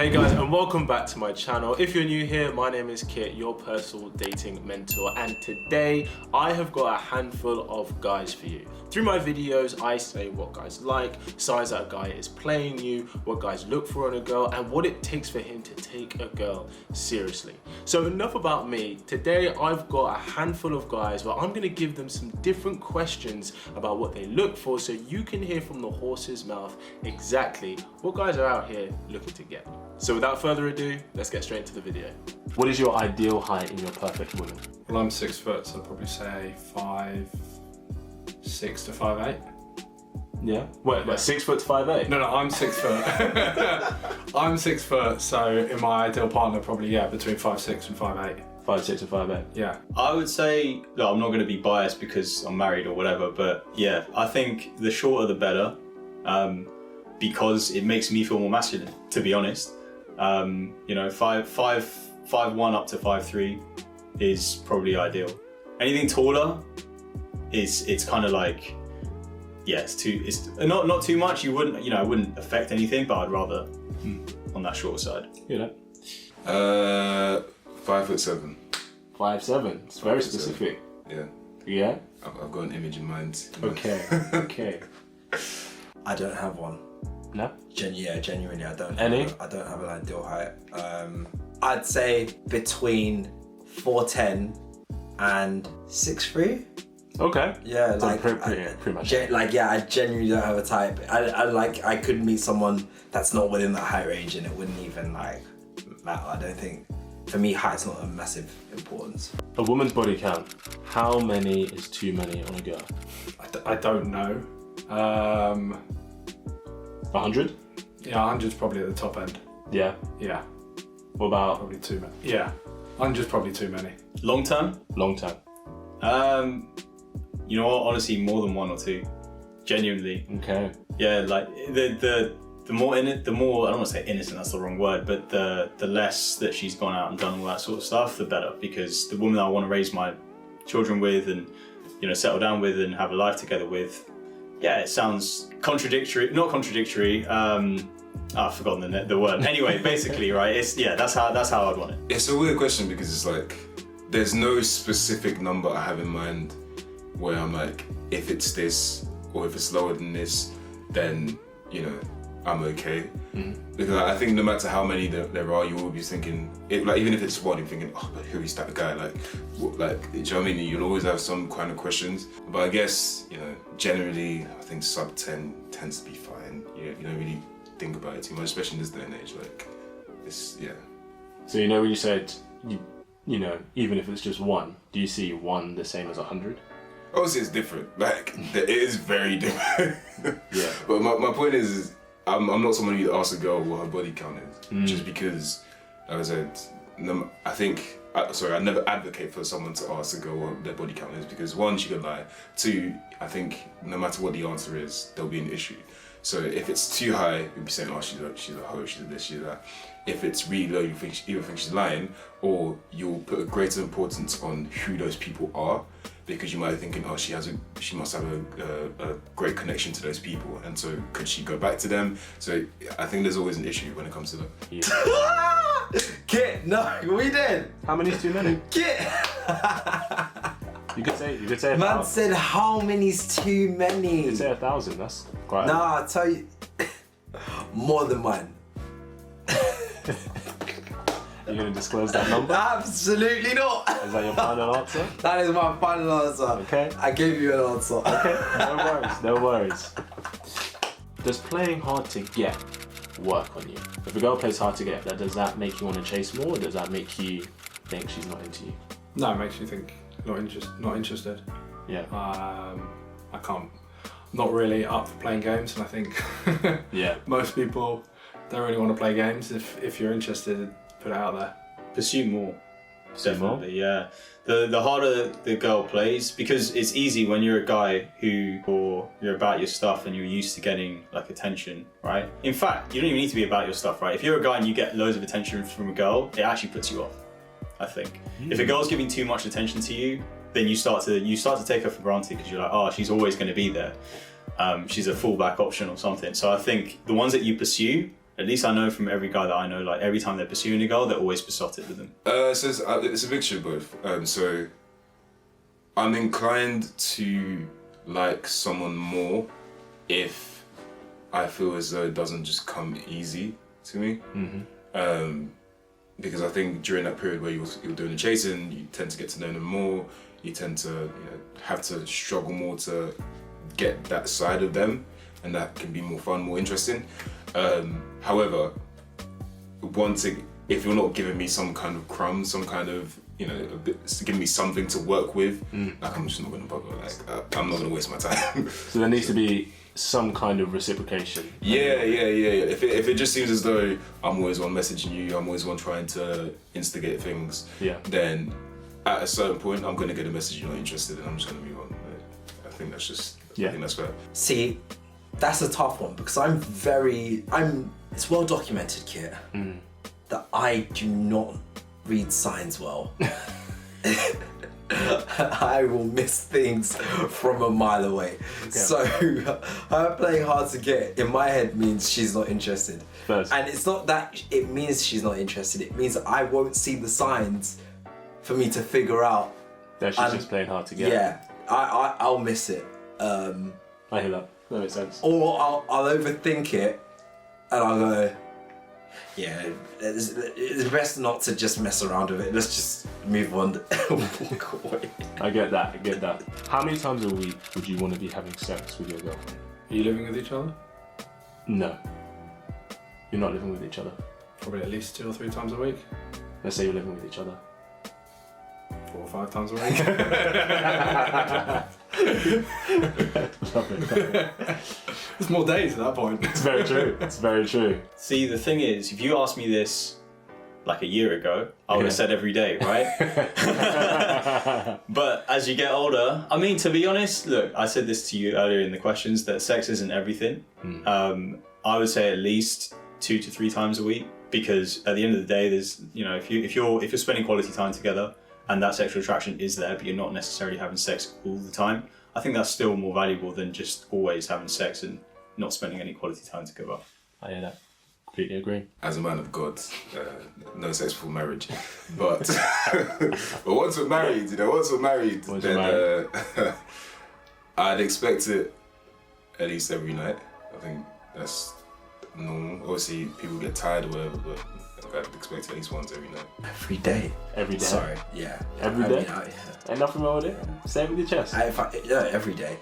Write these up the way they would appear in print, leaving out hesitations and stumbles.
Hey guys, and welcome back to my channel. If you're new here, my name is Kit, your personal dating mentor, and today I have got a handful of guys for you. Through my videos, I say what guys like, signs that a guy is playing you, what guys look for in a girl, and what it takes for him to take a girl seriously. So enough about me. Today I've got a handful of guys where I'm gonna give them some different questions about what they look for so you can hear from the horse's mouth exactly what guys are out here looking to get. So without further ado, let's get straight into the video. What is your ideal height in your perfect woman? Well, I'm 6 foot, so I'd probably say 5'6" to 5'8". Yeah. Wait, 6 foot to 5'8"? No, I'm 6 foot. I'm 6 foot, so in my ideal partner, probably, yeah, between 5'6" and 5'8". 5'6" and 5'8". Yeah. I would say, no, I'm not going to be biased because I'm married or whatever, but yeah, I think the shorter the better, because it makes me feel more masculine, to be honest. You know, 5'1" up to 5'3" is probably ideal. Anything taller it's kind of like, yeah, it's not too much. It wouldn't affect anything, but I'd rather on that shorter side. You know? 5'7". 5'7". It's very specific. Yeah. Yeah? I've got an image in mind. Okay, okay. I don't have one. No? Genuinely, I don't. Any? I don't have an ideal height. I'd say between 4'10" and 6'3". Okay. Yeah, So like pretty much. I genuinely don't have a type. I could meet someone that's not within that height range, and it wouldn't even like matter. I don't think. For me, height's not a massive importance. A woman's body count. How many is too many on a girl? I don't know. 100? Yeah, 100's probably at the top end. Yeah. Yeah, What about probably too many. Yeah, 100's probably too many. Long term? long term? You know what? Honestly, more than 1 or 2. Genuinely. Okay. Yeah, like the more I don't want to say innocent, that's the wrong word, but the less that she's gone out and done all that sort of stuff, the better. Because the woman that I want to raise my children with and, you know, settle down with and have a life together with, yeah, it sounds contradictory, not contradictory. I've forgotten the word. Anyway, basically, right? That's how I'd want it. It's a weird question because it's like, there's no specific number I have in mind where I'm like, if it's this or if it's lower than this, then, you know, I'm okay. Because I think no matter how many there are, you will be thinking, like even if it's one, you're thinking, oh, but who is that guy? Like, do you know what I mean? You'll always have some kind of questions. But I guess, you know, generally, I think sub 10 tends to be fine. You don't really think about it too much, especially in this day and age. Like, it's, yeah. So you know when you said, you know, even if it's just 1, do you see 1 the same as 100? Obviously, it's different. Like, it is very different. Yeah. But my point is I'm not someone who asks a girl what her body count is, just because, like I said, I never advocate for someone to ask a girl what their body count is, because 1, she could lie. 2, I think no matter what the answer is, there'll be an issue. So if it's too high, you'll be saying, oh, she's a hoe, she's this, she's that. If it's really low, you either think she's lying, or you'll put a greater importance on who those people are, because you might be thinking, oh, she must have a great connection to those people, and so could she go back to them? So I think there's always an issue when it comes to that. Yeah. Kit, no, we did. How many is too many? Kit. You could say 1,000. Man said, how many's too many? You could say 1,000. That's quite. Nah, I'll tell you, more than 1. Are you gonna disclose that number? Absolutely not. Is that your final answer? That is my final answer. Okay. I gave you an answer. Okay. No worries. No worries. Does playing hard to get work on you? If a girl plays hard to get, does that make you want to chase more, or does that make you think she's not into you? No, it makes you think not interested. Yeah. I can't. I'm not really up for playing games, and I think Yeah. most people don't really want to play games. If you're interested, put it out there. Pursue more. Pursue more? Definitely, yeah. The harder the girl plays, because it's easy when you're a guy or you're about your stuff and you're used to getting like attention, right? In fact, you don't even need to be about your stuff, right? If you're a guy and you get loads of attention from a girl, it actually puts you off, I think. If a girl's giving too much attention to you, then you start to take her for granted, because you're like, oh, she's always going to be there. She's a fallback option or something. So I think the ones that you pursue At least I know from every guy that I know, like every time they're pursuing a girl, they're always besotted with them. So it's a mixture of both. So I'm inclined to like someone more if I feel as though it doesn't just come easy to me. Because I think during that period where you're doing the chasing, you tend to get to know them more. You tend to have to struggle more to get that side of them, and that can be more fun, more interesting. However, if you're not giving me some kind of crumb, some kind of giving me something to work with, like I'm just not gonna bother. Like I'm not gonna waste my time. So there needs to be some kind of reciprocation. Yeah. If it just seems as though I'm always one messaging you, I'm always one trying to instigate things, then at a certain point I'm gonna get a message you're not interested in. I'm just gonna move on. I think that's just. I think that's fair. See, that's a tough one because it's well documented, Kit, that I do not read signs well. I will miss things from a mile away. So her playing hard to get in my head means she's not interested. And it's not that it means she's not interested, it means I won't see the signs for me to figure out that she's just playing hard to get. Yeah, I'll miss it. I hear that. That makes sense. Or I'll overthink it and I'll go, yeah, it's best not to just mess around with it. Let's just move on and walk away. I get that. How many times a week would you want to be having sex with your girlfriend? Are you living with each other? No. You're not living with each other. Probably at least 2 or 3 times a week. Let's say you're living with each other. 4 or 5 times a week. Love it. There's more days at that point. It's very true. See, the thing is, if you asked me this like a year ago, I would have said every day, right? But as you get older, I mean, to be honest, look, I said this to you earlier in the questions that sex isn't everything. I would say at least 2 to 3 times a week, because at the end of the day, there's, if you're spending quality time together and that sexual attraction is there, but you're not necessarily having sex all the time, I think that's still more valuable than just always having sex and not spending any quality time together. I hear that. Completely agree. As a man of God, no sex before marriage. But once we're married, then I'd expect it at least every night. I think that's normal. Obviously, people get tired or whatever, but I'd expect it at least once every night. Every day. Every day. Sorry, yeah. Every day? Ain't nothing wrong with it. Say it with your chest. Every day.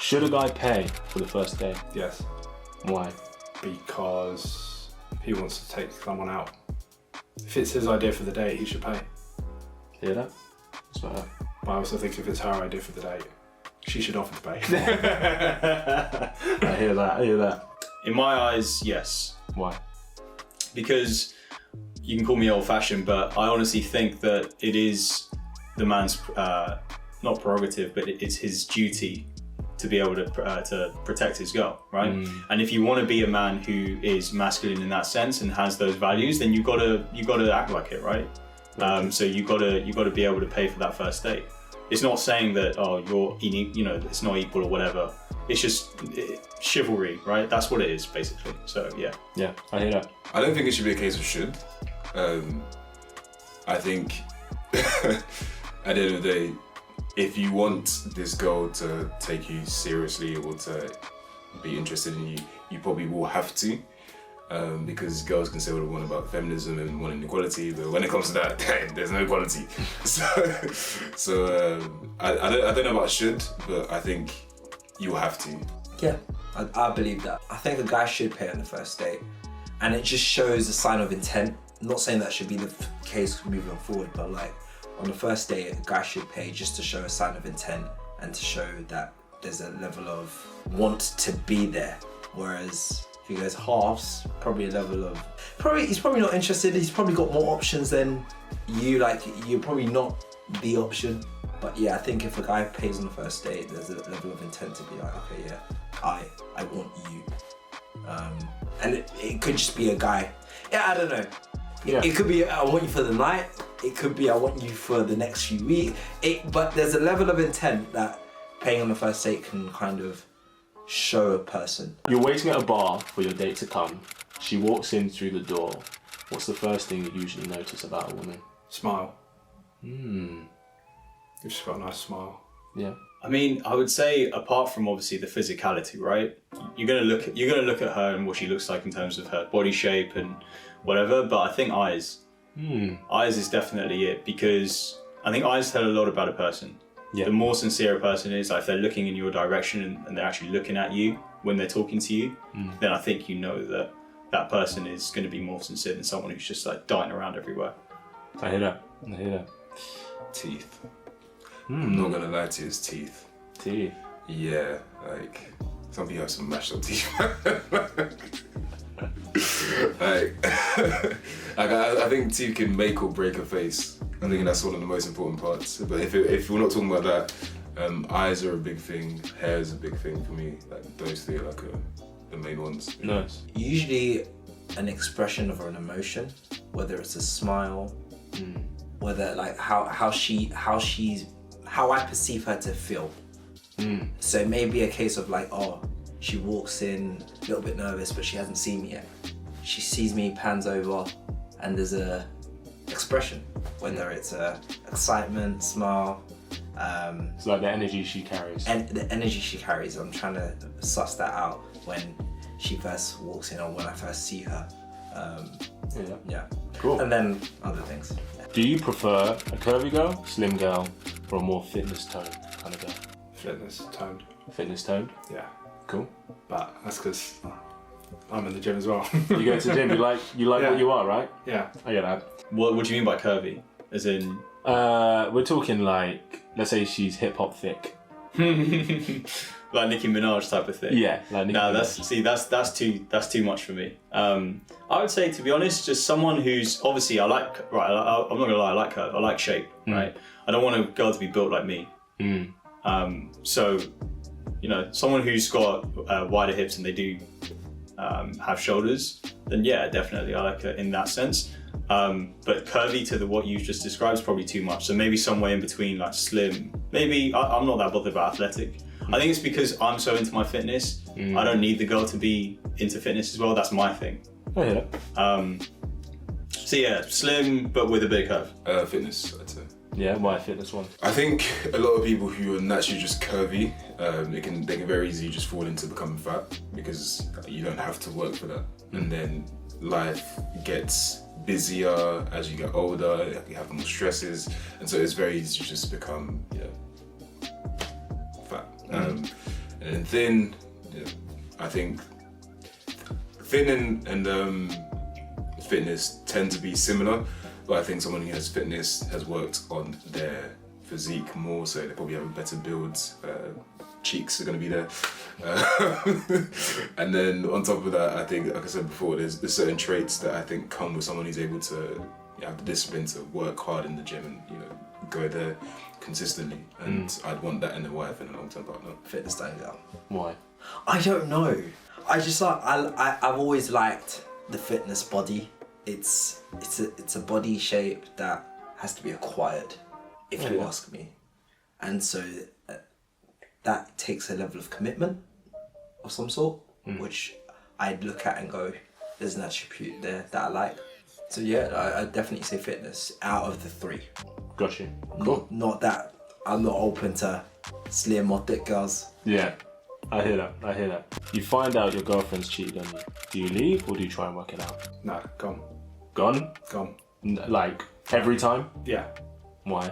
Should a guy pay for the first date? Yes. Why? Because he wants to take someone out. If it's his idea for the date, he should pay. Hear that? What's about that? But I also think if it's her idea for the date, she should offer to pay. I hear that. In my eyes, yes. Why? Because you can call me old-fashioned, but I honestly think that it is the man's not prerogative, but it's his duty to be able to protect his girl, right? And if you want to be a man who is masculine in that sense and has those values, then you gotta act like it, right? So you gotta be able to pay for that first date. It's not saying that you're it's not equal or whatever. It's just chivalry, right? That's what it is, basically. So yeah, I hear that. I don't think it should be a case of should. I think at the end of the day, if you want this girl to take you seriously or to be interested in you, you probably will have to. Because girls can say what they want about feminism and wanting equality, but when it comes to that, there's no equality. So I don't know about should, but I think you will have to. Yeah, I believe that. I think a guy should pay on the first date, and it just shows a sign of intent. I'm not saying that should be the case moving forward, but like on the first date, a guy should pay just to show a sign of intent and to show that there's a level of want to be there. Whereas if he goes halves, probably a level of he's probably not interested. He's probably got more options than you. Like you're probably not the option. But yeah, I think if a guy pays on the first date, there's a level of intent to be like, okay, yeah, I want you. And it could just be a guy. Yeah, I don't know. Yeah. It could be I want you for the night. It could be I want you for the next few weeks. But there's a level of intent that paying on the first date can kind of show a person. You're waiting at a bar for your date to come, she walks in through the door, what's the first thing you usually notice about a woman? Smile. Hmm. You've just got a nice smile. Yeah. I mean, I would say apart from obviously the physicality, right? You're gonna look at her and what she looks like in terms of her body shape and whatever. But I think eyes. Eyes is definitely it, because I think eyes tell a lot about a person. Yeah. The more sincere a person is, like if they're looking in your direction and they're actually looking at you when they're talking to you, then I think you know that that person is going to be more sincere than someone who's just like darting around everywhere. I hear that. Teeth. I'm not gonna lie to you, it's teeth. Teeth. Yeah, like some people have some mashed up teeth. like I think teeth can make or break a face. I think that's one of the most important parts. But if we're not talking about that, eyes are a big thing. Hair is a big thing for me. Like those three are like the main ones. Nice. Usually an expression of an emotion, whether it's a smile, whether like how I perceive her to feel. So it may be a case of like, oh, she walks in a little bit nervous, but she hasn't seen me yet. She sees me, pans over, and there's a expression, whether it's a excitement, smile. It's like the energy she carries. And the energy she carries, I'm trying to suss that out when she first walks in or when I first see her. Yeah. Cool. And then other things. Do you prefer a curvy girl, slim girl, or a more fitness toned kind of girl? Fitness toned. Fitness toned? Yeah. Cool. But that's because I'm in the gym as well. You go to the gym, you like Yeah. what you are, right? Yeah. I get that. What do you mean by curvy? As in, We're talking like, let's say she's hip hop thick. like Nicki Minaj type of thing? Yeah, like Nicki No, Minaj. that's too much for me. I would say, to be honest, just someone who's obviously I'm not gonna lie, I like curve, I like shape, right? I don't want a girl to be built like me. So, someone who's got wider hips and they do have shoulders, then yeah, definitely I like her in that sense. But curvy to what you just described is probably too much. So maybe somewhere in between, like slim. Maybe I'm not that bothered about athletic. I think it's because I'm so into my fitness. I don't need the girl to be into fitness as well. That's my thing. I hear that. So yeah, slim but with a big curve. Fitness, I'd say. Yeah, my fitness one. I think a lot of people who are naturally just curvy, they can very easily just fall into becoming fat because you don't have to work for that. And then life gets busier as you get older, you have more stresses, and so it's very easy to just become fat. And thin, I think thin and fitness tend to be similar, but I think someone who has fitness has worked on their physique more, so they probably have a better build. Cheeks are going to be there. And then on top of that, I think, like I said before, there's certain traits that I think come with someone who's able to have the discipline to work hard in the gym and go there consistently. And I'd want that in a wife and a long-term partner. Fitness don't go. Why? I don't know. I just like I've always liked the fitness body. It's a body shape that has to be acquired, if you ask me, and so that takes a level of commitment of some sort, which I'd look at and go, there's an attribute there that I like. So yeah, I'd definitely say fitness out of the three. Got you. Cool. Not that I'm not open to slim or thick girls. Yeah, I hear that. You find out your girlfriend's cheated on you. Do you leave or do you try and work it out? No, gone. Gone? Gone. Like every time? Yeah. Why?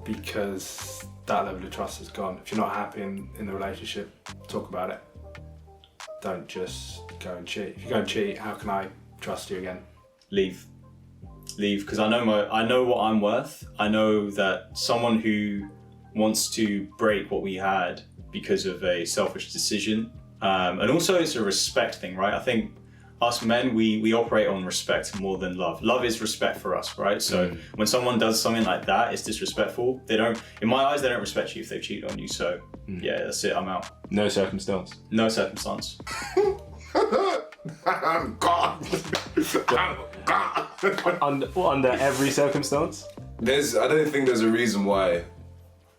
Because that level of trust is gone. If you're not happy in the relationship, talk about it. Don't just go and cheat. If you go and cheat, how can I trust you again? Leave, because I know what I'm worth. I know that someone who wants to break what we had because of a selfish decision, and also it's a respect thing, right? I think us men, we operate on respect more than love. Love is respect for us, right? So when someone does something like that, it's disrespectful. In my eyes, they don't respect you if they've cheated on you. So yeah, that's it, I'm out. No circumstance. No circumstance. I'm gone. I'm gone. Under every circumstance? I don't think there's a reason why.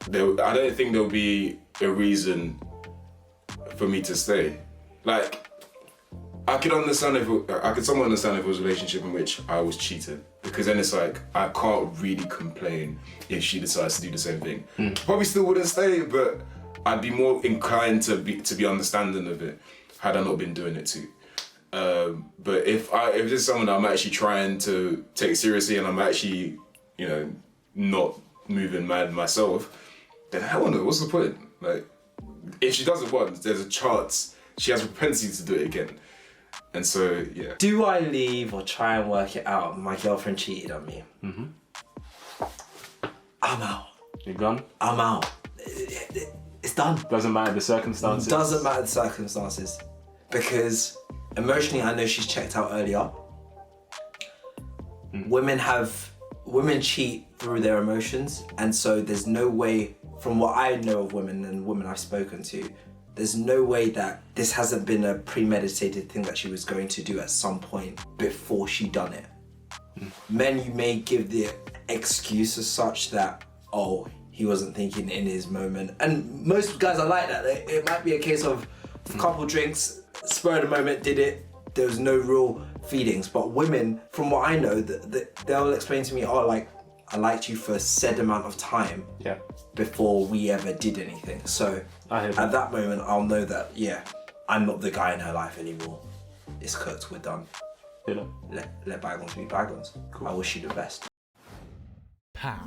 I don't think there'll be a reason for me to stay. Like, I could understand I could somewhat understand if it was a relationship in which I was cheated, because then it's like I can't really complain if she decides to do the same thing. Probably still wouldn't stay, but I'd be more inclined to be understanding of it had I not been doing it too. But if this is someone that I'm actually trying to take seriously and I'm actually, you know, not moving mad myself, then hell no, what's the point? Like, if she does it once, there's a chance she has a propensity to do it again. And so, yeah. Do I leave or try and work it out? My girlfriend cheated on me. I'm out. You're gone? I'm out. It's done. Doesn't matter the circumstances? Doesn't matter the circumstances. Because emotionally, I know she's checked out earlier. Women cheat through their emotions, and so there's no way, from what I know of women and women I've spoken to, there's no way that this hasn't been a premeditated thing that she was going to do at some point before she done it. Men, you may give the excuse as such that, oh, he wasn't thinking in his moment. And most guys are like that. It might be a case of a couple drinks, spur of the moment, did it. There was no real feelings. But women, from what I know, they'll explain to me, oh, like, I liked you for a said amount of time before we ever did anything. So at that moment, I'll know that, yeah, I'm not the guy in her life anymore. It's cooked, we're done. Let bygones be bygones. Cool. I wish you the best. Pow.